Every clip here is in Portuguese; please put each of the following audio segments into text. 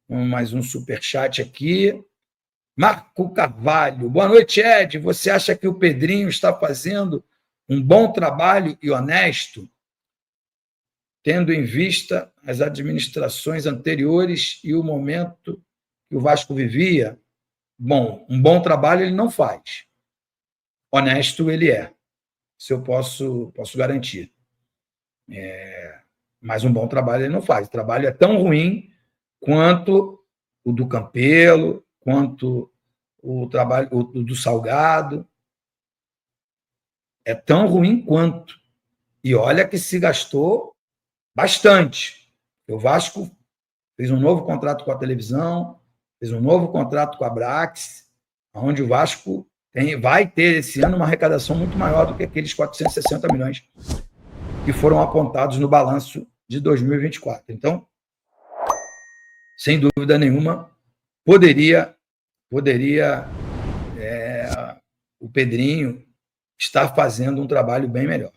Mais um superchat aqui. Marco Carvalho. Boa noite, Ed. Você acha que o Pedrinho está fazendo um bom trabalho e honesto, tendo em vista as administrações anteriores e o momento que o Vasco vivia? Bom, um bom trabalho ele não faz. Honesto ele é. Isso eu posso garantir. Mas um bom trabalho ele não faz. O trabalho é tão ruim quanto o do Campelo, quanto o trabalho do Salgado. É tão ruim quanto. E olha que se gastou bastante. O Vasco fez um novo contrato com a televisão, fez um novo contrato com a Brax, onde o Vasco vai ter esse ano uma arrecadação muito maior do que aqueles 460 milhões que foram apontados no balanço de 2024. Então, sem dúvida nenhuma, poderia o Pedrinho estar fazendo um trabalho bem melhor,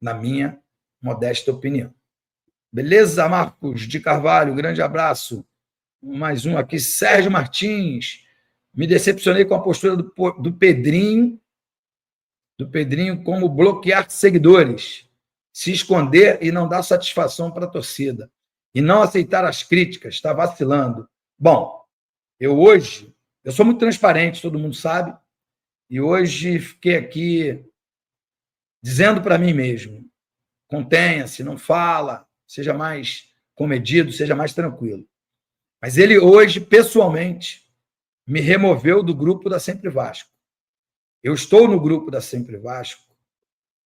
na minha modesta opinião. Beleza, Marcos de Carvalho? Grande abraço. Mais um aqui, Sérgio Martins. Me decepcionei com a postura do Pedrinho, como bloquear seguidores, se esconder e não dar satisfação para a torcida, e não aceitar as críticas, está vacilando. Bom, eu sou muito transparente, todo mundo sabe, e hoje fiquei aqui dizendo para mim mesmo, contenha-se, não fala, seja mais comedido, seja mais tranquilo. Mas ele hoje, pessoalmente, me removeu do grupo da Sempre Vasco. Eu estou no grupo da Sempre Vasco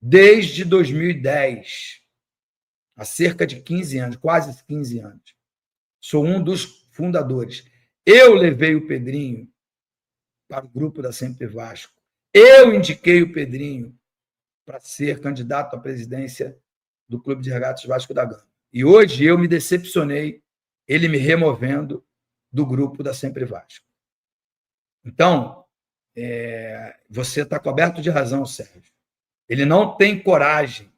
desde 2010, há cerca de 15 anos, quase 15 anos. Sou um dos fundadores. Eu levei o Pedrinho para o grupo da Sempre Vasco. Eu indiquei o Pedrinho para ser candidato à presidência do Clube de Regatas Vasco da Gama. E hoje eu me decepcionei, ele me removendo do grupo da Sempre Vasco. Então, você está coberto de razão, Sérgio. Ele não tem coragem,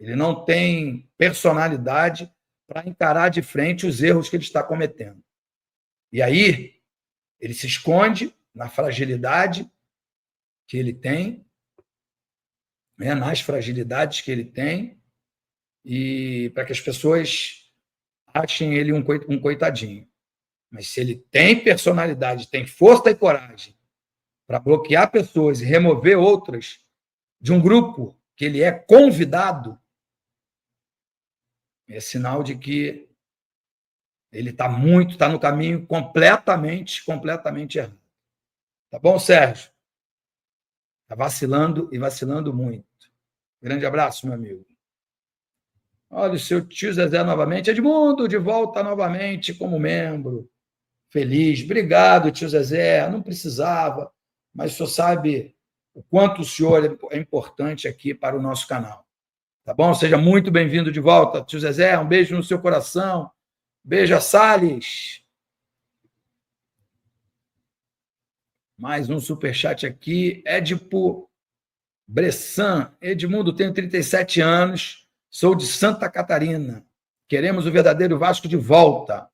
ele não tem personalidade para encarar de frente os erros que ele está cometendo. E aí, ele se esconde na fragilidade que ele tem, nas fragilidades que ele tem, e para que as pessoas achem ele um coitadinho. Mas se ele tem personalidade, tem força e coragem para bloquear pessoas e remover outras de um grupo que ele é convidado, é sinal de que ele está no caminho completamente errado. Tá bom, Sérgio? Está vacilando e vacilando muito. Grande abraço, meu amigo. Olha o seu tio Zezé novamente. Edmundo, de volta novamente como membro. Feliz. Obrigado, tio Zezé. Não precisava, mas o senhor sabe o quanto o senhor é importante aqui para o nosso canal. Tá bom? Seja muito bem-vindo de volta, tio Zezé. Um beijo no seu coração. Beijo, Salles. Mais um superchat aqui. Edipo Bressan. Edmundo, tenho 37 anos, sou de Santa Catarina. Queremos o verdadeiro Vasco de volta.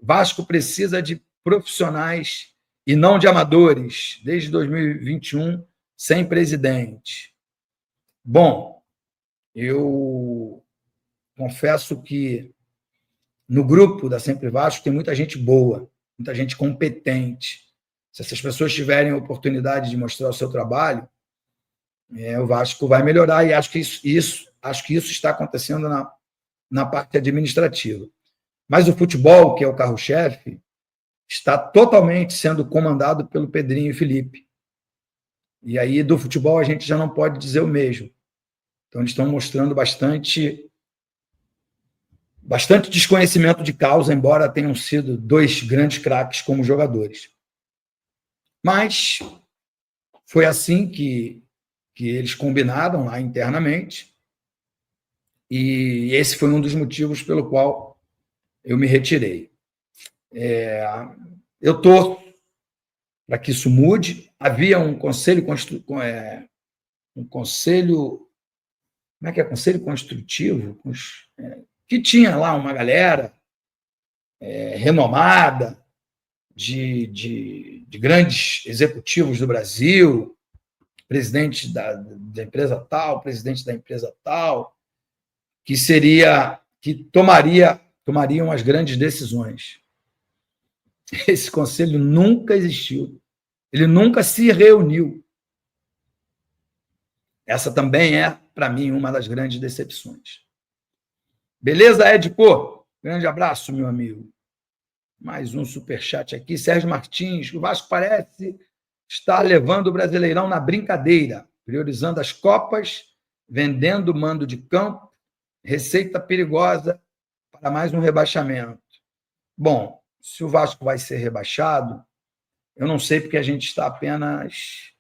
Vasco precisa de profissionais e não de amadores, desde 2021, sem presidente. Bom, eu confesso que no grupo da Sempre Vasco tem muita gente boa, muita gente competente. Se essas pessoas tiverem a oportunidade de mostrar o seu trabalho, o Vasco vai melhorar, e acho que isso está acontecendo na parte administrativa. Mas o futebol, que é o carro-chefe, está totalmente sendo comandado pelo Pedrinho e Felipe. E aí, do futebol, a gente já não pode dizer o mesmo. Então, eles estão mostrando bastante desconhecimento de causa, embora tenham sido dois grandes craques como jogadores. Mas foi assim que eles combinaram lá internamente, e esse foi um dos motivos pelo qual eu me retirei. Eu torço para que isso mude. Havia um conselho como é que é? Conselho consultivo, que tinha lá uma galera renomada, de grandes executivos do Brasil, presidente da empresa tal, presidente da empresa tal, que tomariam as grandes decisões. Esse conselho nunca existiu. Ele nunca se reuniu. Essa também é, para mim, uma das grandes decepções. Beleza, Edipo? Grande abraço, meu amigo. Mais um superchat aqui. Sérgio Martins. O Vasco parece estar levando o Brasileirão na brincadeira, priorizando as Copas, vendendo mando de campo, receita perigosa para mais um rebaixamento. Bom, se o Vasco vai ser rebaixado, eu não sei, porque a gente está apenas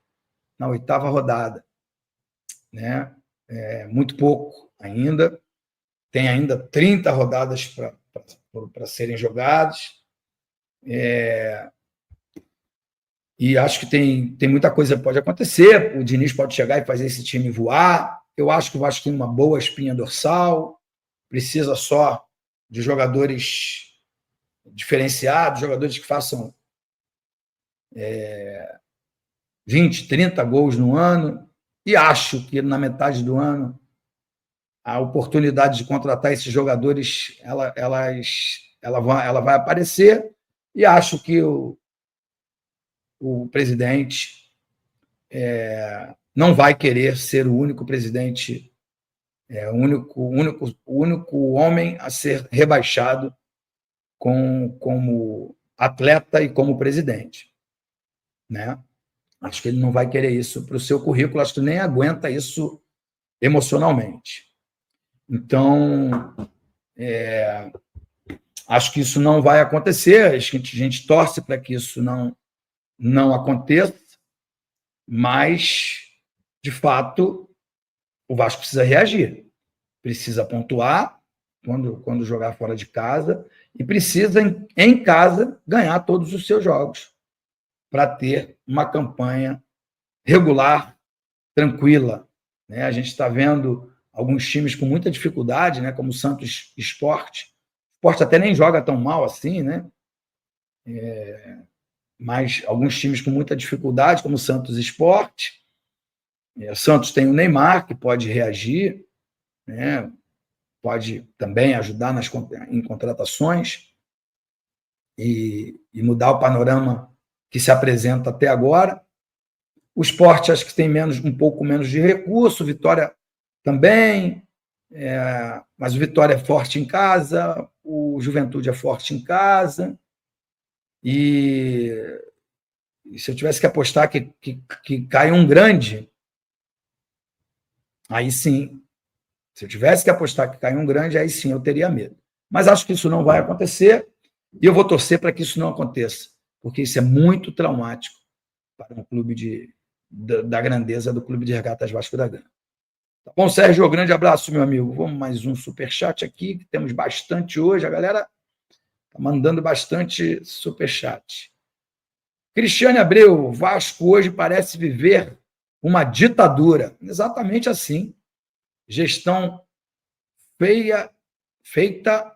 na 8ª rodada, né? Muito pouco ainda. Tem ainda 30 rodadas para serem jogadas. E acho que tem muita coisa que pode acontecer. O Diniz pode chegar e fazer esse time voar. Eu acho que o Vasco tem uma boa espinha dorsal, precisa só de jogadores diferenciados, jogadores que façam 20, 30 gols no ano, e acho que na metade do ano a oportunidade de contratar esses jogadores ela vai aparecer, e acho que o presidente não vai querer ser o único presidente, o único homem a ser rebaixado como atleta e como presidente, né? Acho que ele não vai querer isso para o seu currículo, acho que nem aguenta isso emocionalmente. Então, acho que isso não vai acontecer, acho que a gente torce para que isso não aconteça, mas, de fato, o Vasco precisa reagir, precisa pontuar quando jogar fora de casa, e precisa, em casa, ganhar todos os seus jogos para ter uma campanha regular, tranquila, né? A gente está vendo alguns times com muita dificuldade, né? Como o Santos Sport. O Sport até nem joga tão mal assim, né? Mas alguns times com muita dificuldade, como o Santos Sport. O Santos tem o Neymar, que pode reagir, né? Pode também ajudar em contratações e mudar o panorama que se apresenta até agora. O Sport acho que tem um pouco menos de recurso, o Vitória também, mas o Vitória é forte em casa, o Juventude é forte em casa, e se eu tivesse que apostar que cai um grande, aí sim. Se eu tivesse que apostar que cai um grande, aí sim eu teria medo. Mas acho que isso não vai acontecer, e eu vou torcer para que isso não aconteça, porque isso é muito traumático para um clube da grandeza do Clube de Regatas Vasco da Gama. Tá bom, Sérgio? Um grande abraço, meu amigo. Vamos mais um superchat aqui, que temos bastante hoje. A galera está mandando bastante superchat. Cristiane Abreu, Vasco hoje parece viver uma ditadura. Exatamente assim. Gestão feita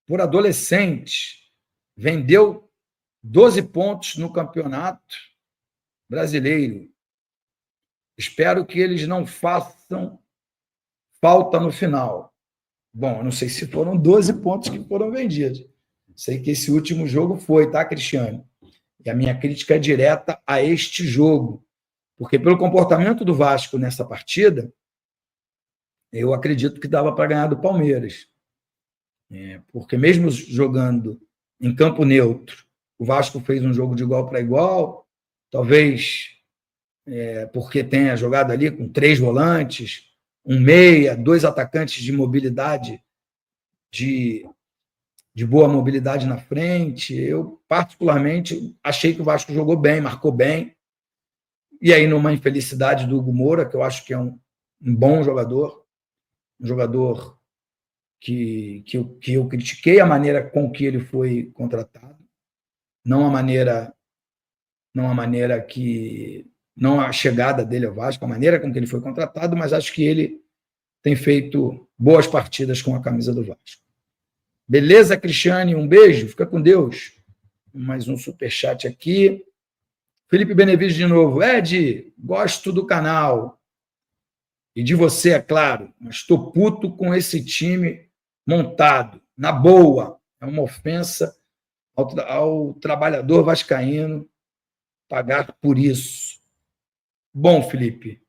por adolescentes. Vendeu 12 pontos no Campeonato Brasileiro. Espero que eles não façam falta no final. Bom, eu não sei se foram 12 pontos que foram vendidos. Sei que esse último jogo foi, tá, Cristiano? E a minha crítica é direta a este jogo. Porque pelo comportamento do Vasco nessa partida, eu acredito que dava para ganhar do Palmeiras. Porque mesmo jogando em campo neutro, o Vasco fez um jogo de igual para igual, talvez porque tenha jogado ali com 3 volantes, um meia, 2 atacantes de mobilidade, de boa mobilidade na frente. Eu, particularmente, achei que o Vasco jogou bem, marcou bem. E aí, numa infelicidade do Hugo Moura, que eu acho que é um bom jogador, um jogador que eu critiquei a maneira com que ele foi contratado, não a chegada dele ao Vasco, a maneira com que ele foi contratado, mas acho que ele tem feito boas partidas com a camisa do Vasco. Beleza, Cristiane? Um beijo, fica com Deus. Mais um superchat aqui. Felipe Benevides de novo. Ed, gosto do canal. E de você, é claro, mas estou puto com esse time montado. Na boa, é uma ofensa ao trabalhador vascaíno pagar por isso. Bom, Felipe,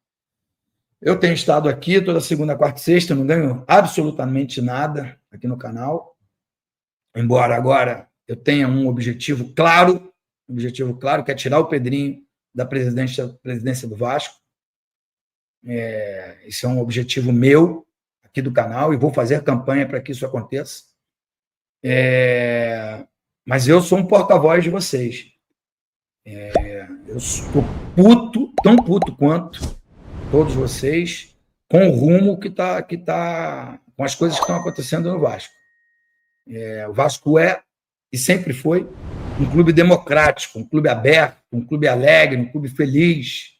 eu tenho estado aqui toda segunda, quarta e sexta, não ganho absolutamente nada aqui no canal, embora agora eu tenha um objetivo claro, que é tirar o Pedrinho da presidência do Vasco. Esse é um objetivo meu aqui do canal e vou fazer campanha para que isso aconteça. Mas eu sou um porta-voz de vocês. Eu estou puto, tão puto quanto todos vocês, com o rumo que tá, com as coisas que estão acontecendo no Vasco. O Vasco é e sempre foi um clube democrático, um clube aberto, um clube alegre, um clube feliz,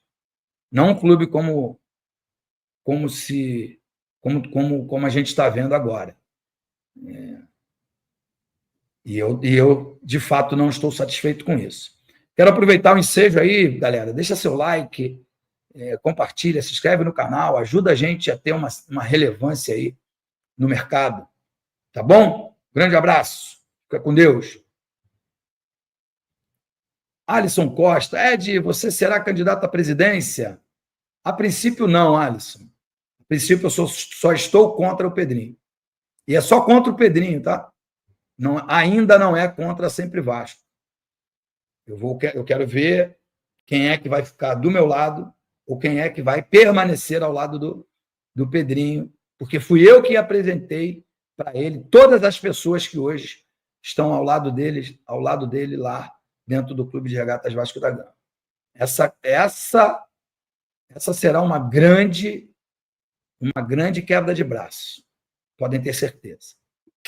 não um clube como a gente está vendo agora. E eu, de fato, não estou satisfeito com isso. Quero aproveitar o ensejo aí, galera. Deixa seu like, compartilha, se inscreve no canal, ajuda a gente a ter uma relevância aí no mercado. Tá bom? Grande abraço. Fica com Deus. Alisson Costa. Ed, você será candidato à presidência? A princípio, não, Alisson. A princípio, eu só estou contra o Pedrinho. E é só contra o Pedrinho, tá? Não, ainda não é contra Sempre Vasco. Eu quero ver quem é que vai ficar do meu lado ou quem é que vai permanecer ao lado do Pedrinho, porque fui eu que apresentei para ele todas as pessoas que hoje estão ao lado dele lá dentro do Clube de Regatas Vasco da Gama. Essa será uma grande quebra de braço. Podem ter certeza.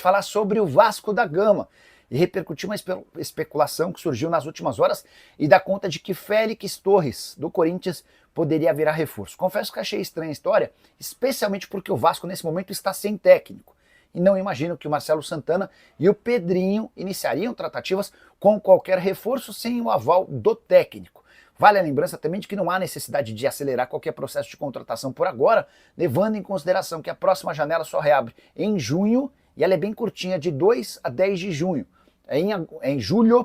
Falar sobre o Vasco da Gama e repercutir uma especulação que surgiu nas últimas horas e dá conta de que Félix Torres, do Corinthians, poderia virar reforço. Confesso que achei estranha a história, especialmente porque o Vasco nesse momento está sem técnico. E não imagino que o Marcelo Santana e o Pedrinho iniciariam tratativas com qualquer reforço sem o aval do técnico. Vale a lembrança também de que não há necessidade de acelerar qualquer processo de contratação por agora, levando em consideração que a próxima janela só reabre em junho e ela é bem curtinha, de 2 a 10 de junho. É em julho,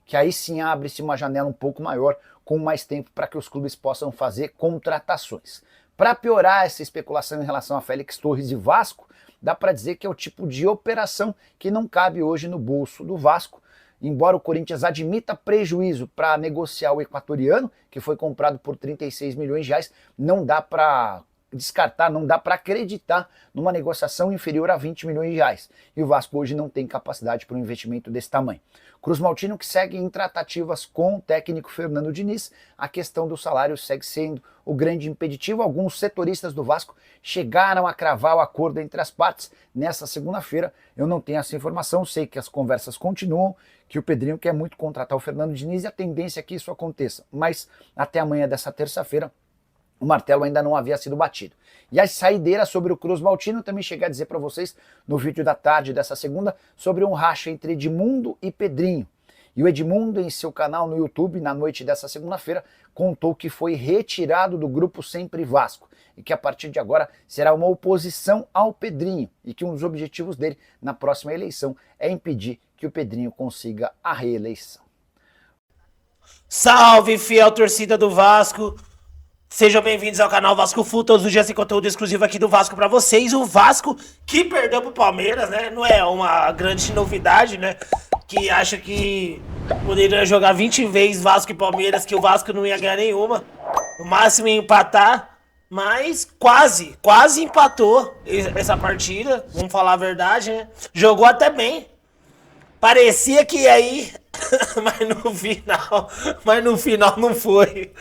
que aí sim abre-se uma janela um pouco maior, com mais tempo para que os clubes possam fazer contratações. Para piorar essa especulação em relação a Félix Torres e Vasco, dá para dizer que é o tipo de operação que não cabe hoje no bolso do Vasco. Embora o Corinthians admita prejuízo para negociar o equatoriano, que foi comprado por 36 milhões de reais, não dá para descartar, não dá para acreditar numa negociação inferior a 20 milhões de reais. E o Vasco hoje não tem capacidade para um investimento desse tamanho. Cruz Maltino, que segue em tratativas com o técnico Fernando Diniz, a questão do salário segue sendo o grande impeditivo. Alguns setoristas do Vasco chegaram a cravar o acordo entre as partes nessa segunda-feira. Eu não tenho essa informação, sei que as conversas continuam, que o Pedrinho quer muito contratar o Fernando Diniz e a tendência é que isso aconteça. Mas até amanhã dessa terça-feira, o martelo ainda não havia sido batido. E a saideira sobre o Cruz Maltino também cheguei a dizer para vocês no vídeo da tarde dessa segunda sobre um racha entre Edmundo e Pedrinho. E o Edmundo, em seu canal no YouTube, na noite dessa segunda-feira, contou que foi retirado do grupo Sempre Vasco e que a partir de agora será uma oposição ao Pedrinho e que um dos objetivos dele na próxima eleição é impedir que o Pedrinho consiga a reeleição. Salve, fiel torcida do Vasco! Sejam bem-vindos ao canal Vasco Full, todos os dias tem conteúdo exclusivo aqui do Vasco pra vocês. O Vasco que perdeu pro Palmeiras, né? Não é uma grande novidade, né? Que acha que poderia jogar 20 vezes Vasco e Palmeiras, que o Vasco não ia ganhar nenhuma. No máximo ia empatar, mas quase empatou essa partida. Vamos falar a verdade, né? Jogou até bem. Parecia que ia ir, mas no final não foi.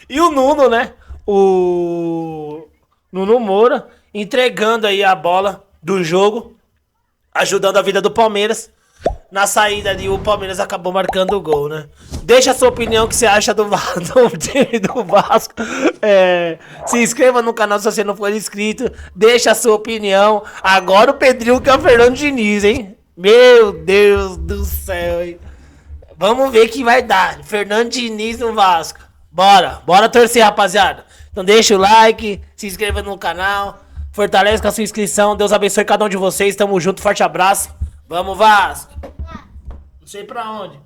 E o Nuno, né? O Nuno Moura entregando aí a bola do jogo, ajudando a vida do Palmeiras. na saída ali o Palmeiras acabou marcando o gol, né? Deixa a sua opinião, o que você acha do time do Vasco. Se inscreva no canal se você não for inscrito. Deixa a sua opinião. Agora o Pedrinho que é o Fernando Diniz, hein? Meu Deus do céu, hein? Vamos ver o que vai dar. Fernando Diniz no Vasco. Bora torcer, rapaziada. Então deixa o like, se inscreva no canal, fortalece com a sua inscrição. Deus abençoe cada um de vocês. Tamo junto, forte abraço. Vamos, Vasco. Não sei pra onde.